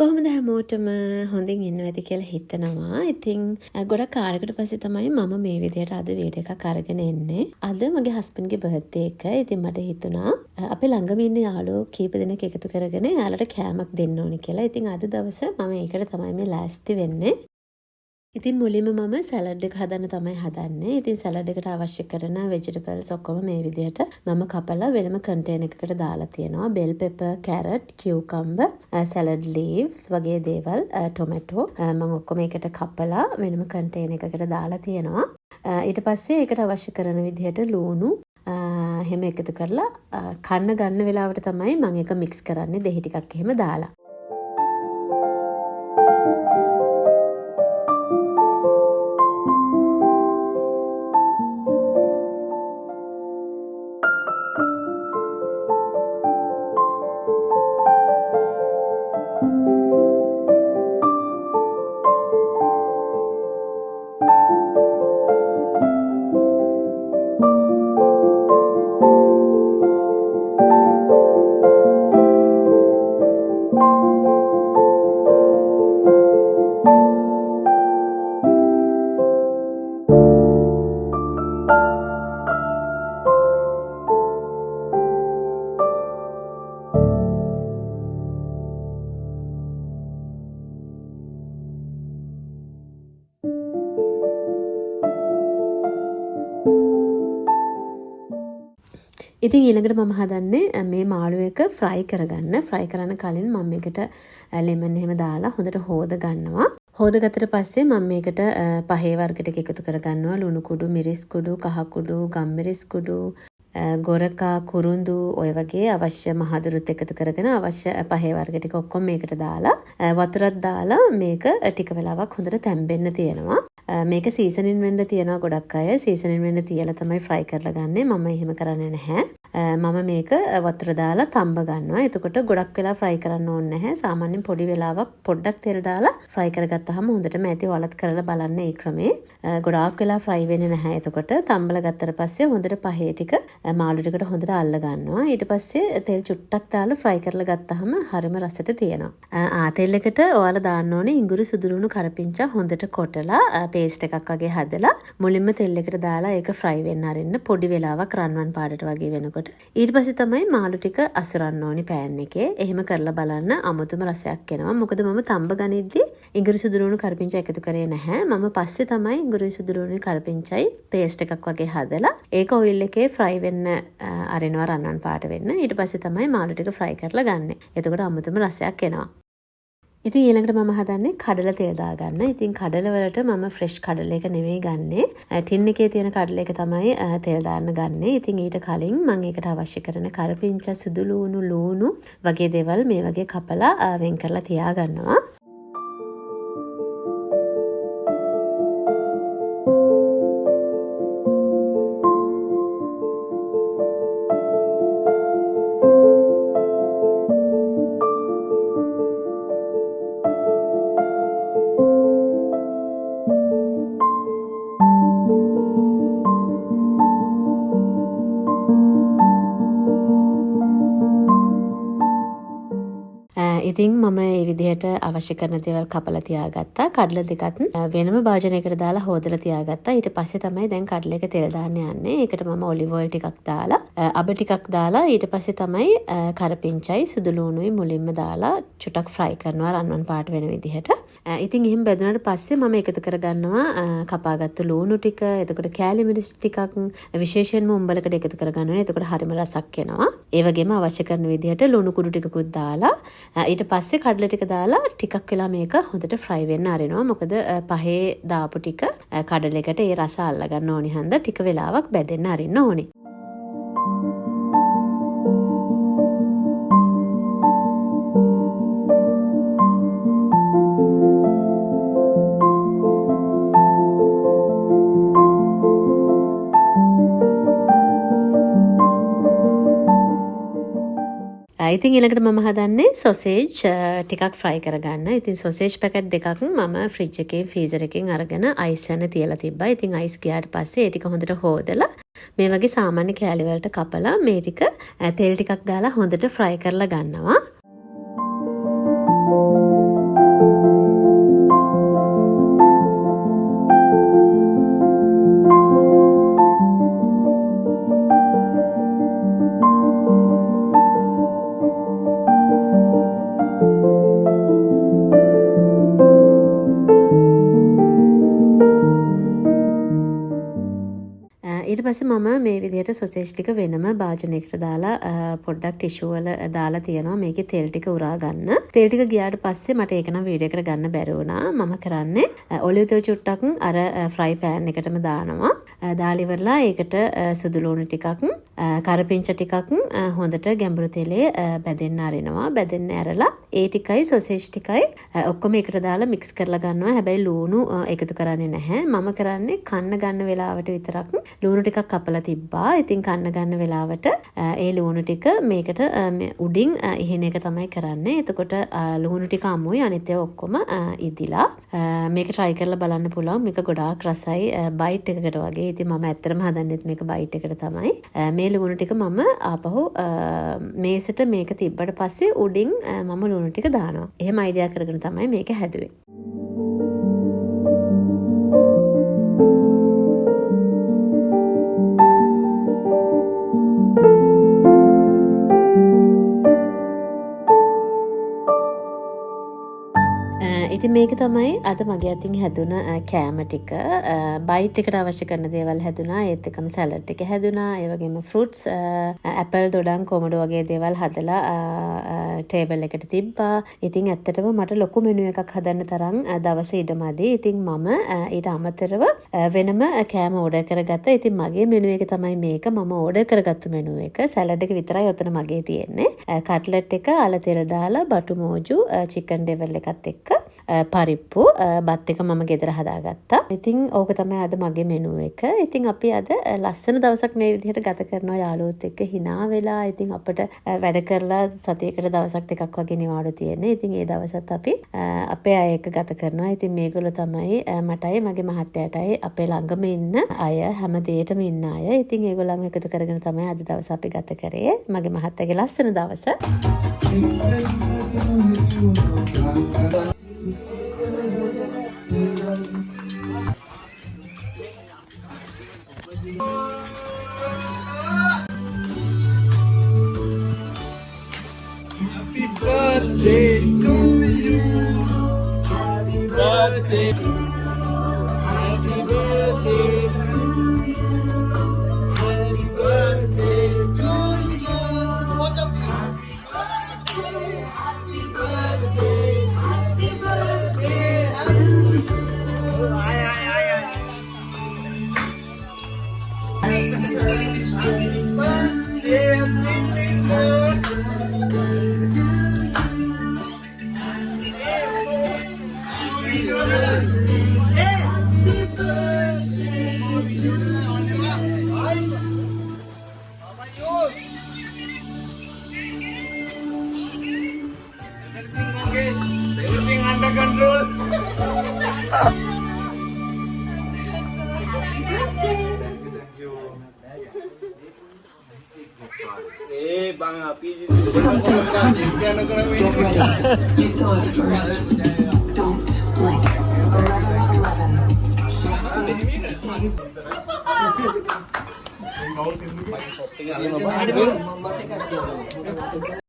කොහොමද හැමෝටම හොඳින් ඉන්නවා ඇති කියලා හිතනවා. ඉතින් ගොඩක් කාලයකට පස්සේ තමයි මම මේ විදිහට අද වීඩියෝ එකක් අරගෙන එන්නේ. අද මගේ හස්බන්ඩ්ගේ බර්ත්ඩේ එක. ඉතින් මට හිතුණා අපේ ළඟම ඉන්න යාළුවෝ කීප දෙනෙක් එකතු කරගෙන එයාලට කෑමක් දෙන්න ඕනි කියලා. ඉතින් අද දවසේ මම ඒකට තමයි මේ ලෑස්ති වෙන්නේ. ඉතින් මුලින්ම මම සැලඩ් එක හදන්න තමයි හදන්නේ. ඉතින් සැලඩ් එකට අවශ්‍ය කරන වෙජිටබල්ස් ඔක්කොම මේ විදිහට මම කපලා වෙනම කන්ටේනර් එකකට දාලා තියෙනවා. Bell pepper, carrot, cucumber, salad leaves වගේ දේවල්, ටොමැටෝ මම ඔක්කොම එකට කපලා වෙනම කන්ටේනර් එකකට දාලා තියෙනවා. ඊට පස්සේ ඒකට අවශ්‍ය කරන විදිහට ලුණු එහෙම එකතු කරලා කන්න ගන්න වෙලාවට තමයි මම ඒක මික්ස් කරන්නේ දෙහි ටිකක් එහෙම දාලා. ඉතින් ඊළඟට මම හදන්නේ මේ මාළු එක ෆ්‍රයි කරගන්න. ෆ්‍රයි කරන්න කලින් මම මේකට ලෙමන් එහෙම දාලා හොඳට හොද ගන්නවා. හොදගත්තට පස්සේ මම මේකට පහේ වර්ග ටික එකතු කරගන්නවා. ලුණු කුඩු, මිරිස් කුඩු, කහ කුඩු, ගම්මිරිස් කුඩු, ගොරකා, කුරුඳු ඔය වගේ අවශ්‍ය මහදුරුත් එකතු කරගෙන අවශ්‍ය පහේ වර්ග ටික ඔක්කොම මේකට දාලා වතුරක් දාලා මේක ටික වෙලාවක් හොඳට තැම්බෙන්න තියෙනවා. මේක සීසනින් වෙන්න තියෙනවා ගොඩක් අය. සීසනින් වෙන්න තියලා තමයි ෆ්‍රයි කරලා ගන්නෙ. මම එහෙම කරන්නේ නැහැ. මම මේක වතුර දාලා තම්බ ගන්නවා. එතකොට ගොඩක් වෙලා ෆ්‍රයි කරන්න ඕනේ නැහැ. සාමාන්‍යයෙන් පොඩි වෙලාවක් පොඩ්ඩක් තෙල් දාලා ෆ්‍රයි කරගත්තාම හොඳටම ඇති වලත් කරලා බලන්න ඒ ක්‍රමේ. ගොඩාක් වෙලා ෆ්‍රයි වෙන්නේ නැහැ. එතකොට තම්බලා ගත්තට පස්සේ හොඳට පහේ ටික මාළු ටිකට හොඳට අල්ල ගන්නවා. ඊට පස්සේ තෙල් චුට්ටක් දාලා ෆ්‍රයි කරලා ගත්තාම හරිම රසට තියෙනවා. තෙල් එකට ඔයාලා දාන්න ඕනේ ඉඟුරු සුදුරුණු කරපිංචා හොඳට කොටලා පේස්ට් එකක් වගේ හදලා මුලින්ම තෙල් එකට දාලා ඒක ෆ්‍රයි වෙන්න අරින්න පොඩි වෙලාවක් රන්වන් පාටට වගේ වෙනකොට ඊට පස්සේ තමයි මාළු ටික අසුරන්න ඕනි පෑන් එකේ. එහෙම කරලා බලන්න අමුතුම රසයක් එනවා. මොකද මම තම්බ ගනිද්දි ඉඟුරු සුදුරුණු කරපිංචා එකතු කරේ නැහැ. මම පස්සේ තමයි ඉඟුරු සුදුරුණු කරපිංචායි පේස්ට් එකක් වගේ හදලා ඒක ඔයිල් එකේ ෆ්‍රයි වෙන්න අරිනවා රන්වන් පාට වෙන්න. ඊට පස්සේ තමයි මාළු ටික ෆ්‍රයි කරලා ගන්නෙ. එතකොට අමුතුම රසයක් එනවා. ඉතින් ඊළඟට මම හදන්නේ කඩල තෙල් දාගන්න. ඉතින් කඩල වලට මම ෆ්‍රෙෂ් කඩල එක නෙමෙයි ගන්නෙ. ටින් එකේ තියෙන කඩල එක තමයි තෙල් දාන්න ගන්නෙ. ඉතින් ඊට කලින් මම ඒකට අවශ්‍ය කරන කරපිංචා, සුදු ලුණු වගේ දේවල් මේ වගේ කපලා වෙන් කරලා තියා ගන්නවා. ඉතින් මම මේ විදිහට අවශ්‍ය කරන දේවල් කපලා තියාගත්තා. කඩල දෙකත් වෙනම භාජනයකට දාලා හොදලා තියාගත්තා. ඊට පස්සේ තමයි දැන් කඩල එක තෙල් දාන්න යන්නේ. ඒකට මම ඔලිව් ඔයිල් ටිකක් දාලා අබ ටිකක් දාලා ඊට පස්සේ තමයි කරපිංචයි සුදු ලුණුයි මුලින්ම දාලා චුටක් ෆ්‍රයි කරනවා රන්වන් පාට වෙන විදිහට. ඉතින් එහෙම බෙදුනට පස්සේ මම එකතු කරගන්නවා කපාගත්තු ලුණු ටික. එතකොට කෑලි මිරිස් ටිකක් විශේෂයෙන්ම උඹලකට එකතු කරගන්න ඕනේ. එතකොට හරිම රසක් එනවා. ඒ වගේම අවශ්‍ය කරන විදිහට ලුණු කුඩු ටිකකුත් දාලා ඊට පස්සේ කඩල ටික දාලා ටිකක් වෙලා මේක හොඳට ෆ්‍රයි වෙන්න අරිනවා. මොකද පහේ දාපු ටික කඩල එකට ඒ රස අල්ල ගන්න ඕනි හන්ද ටික වෙලාවක් බැදෙන්න අරින්න ඕනි. ඉතින් ඊළඟට මම හදන්නේ සොසේජ් ටිකක් ෆ්‍රයි කරගන්න. ඉතින් සොසේජ් පැකට් දෙකක් මම ෆ්‍රිජ් එකේ ෆ්‍රීසර් එකෙන් අරගෙන අයිස් යන තියලා තිබ්බා. ඉතින් අයිස් ගියාට පස්සේ ඒ ටික හොඳට හොදලා මේ වගේ සාමාන්‍ය කෑලි වලට කපලා මේ ටික තෙල් ටිකක් දාලා හොඳට ෆ්‍රයි කරලා ගන්නවා. පස්සේ මම මේ විදිහට සොසේජ් ටික වෙනම භාජනයකට දාලා පොඩ්ඩක් ටිෂු වල දාලා තියෙනවා මේකේ තෙල් ටික උරා ගන්න. තෙල් ටික ගියාට පස්සේ මට ඒක නම් වීඩියෝ එකට ගන්න බැරි වුණා. මම කරන්නේ ඔලිව් තෙල් චුට්ටක් අර ෆ්‍රයි පෑන් එකටම දානවා. දාලා ඉවරලා ඒකට සුදු ලුණු ටිකක් කරපිංච ටිකක් හොඳට ගැඹුරු තෙලේ බැදෙන්න අරිනවා. බැදෙන්න ඇරලා ඒ ටිකයි සොසේජ් ටිකයි ඔක්කොම එකට දාලා මික්ස් කරලා ගන්නවා. හැබැයි ලුණු එකතු කරන්නේ නැහැ. මම කරන්නේ කන්න ගන්න වෙලාවට විතරක් ලුණු ටිකක් කපලා තිබ්බා. ඉතින් කන්න ගන්න වෙලාවට ඒ ලුණු ටික මේකට උඩින් ඉහින එක තමයි කරන්නේ. එතකොට ලුණු ටික අමුයි අනිත් ඒවා ඔක්කොම ඉදිලා. මේක try කරලා බලන්න පුළුවන්. මේක ගොඩාක් රසයි බයිට් එකකට වගේ. ඉතින් මම ඇත්තටම හදන්නෙත් මේක බයිට් එකට තමයි. මේ ලුණු ටික මම ආපහු මේසෙට මේක තිබ්බට පස්සේ උඩින් මම ලුණු ටික දානවා. එහෙම අයිඩියා කරගෙන තමයි මේක හැදුවේ. ඉතින් මේක තමයි අද මගේ අතින් හැදුන කෑම ටික. බයිට් එකට අවශ්‍ය කරන දේවල් හැදුනා. ඒත් එක්කම සැලඩ් එක හැදුනා. ඒ වගේම ෆෘට්ස් ඇපල් දොඩම් කොමඩු වගේ දේවල් හදලා ටේබල් එකට තිබ්බා. ඉතින් ඇත්තටම මට ලොකු මෙනු එකක් හදන්න තරම් දවසේ ඉඩමදි. ඉතින් මම ඊට අමතරව වෙනම කෑම ඕඩර් කරගත්තා. ඉතින් මගේ මෙනු එක තමයි මේක. මම ඕඩර් කරගත්තු මෙනු එක. සැලඩ් එක විතරයි ඔතන මගේ තියෙන්නේ. කට්ලට් එක අල තෙල් දාලා බටු මෝජු චිකන් ඩෙවල් එකත් එක්ක පරිප්පු බත් එක මම ගෙදර හදාගත්තා. ඉතින් ඕක තමයි අද මගේ මෙනු එක. ඉතින් අපි අද ලස්සන දවසක් මේ විදිහට ගත කරනවා යාළුවොත් එක්ක hina වෙලා. ඉතින් අපිට වැඩ කරලා සතියකට දවසක් දෙකක් වගේ නිවාඩු තියෙන්නේ. ඉතින් ඒ දවසත් අපි අපේ අය එක්ක ගත කරනවා. ඉතින් මේගොල්ලෝ තමයි මටයි මගේ මහත්තයාටයි අපේ ළඟම ඉන්න අය හැම දෙයකටම ඉන්න අය. ඉතින් ඒගොල්ලන් එකතු කරගෙන තමයි අද දවස අපි ගත කරේ. මගේ මහත්තයාගේ ලස්සන දවස. Happy birthday to you. Happy birthday. Happy birthday to you. Happy birthday to you. What the Happy birthday. Happy birthday to you. Ay. Happy birthday, everything under control. Bang api Something's coming. Get ready. You saw it first. Don't blink. 11/11. Save.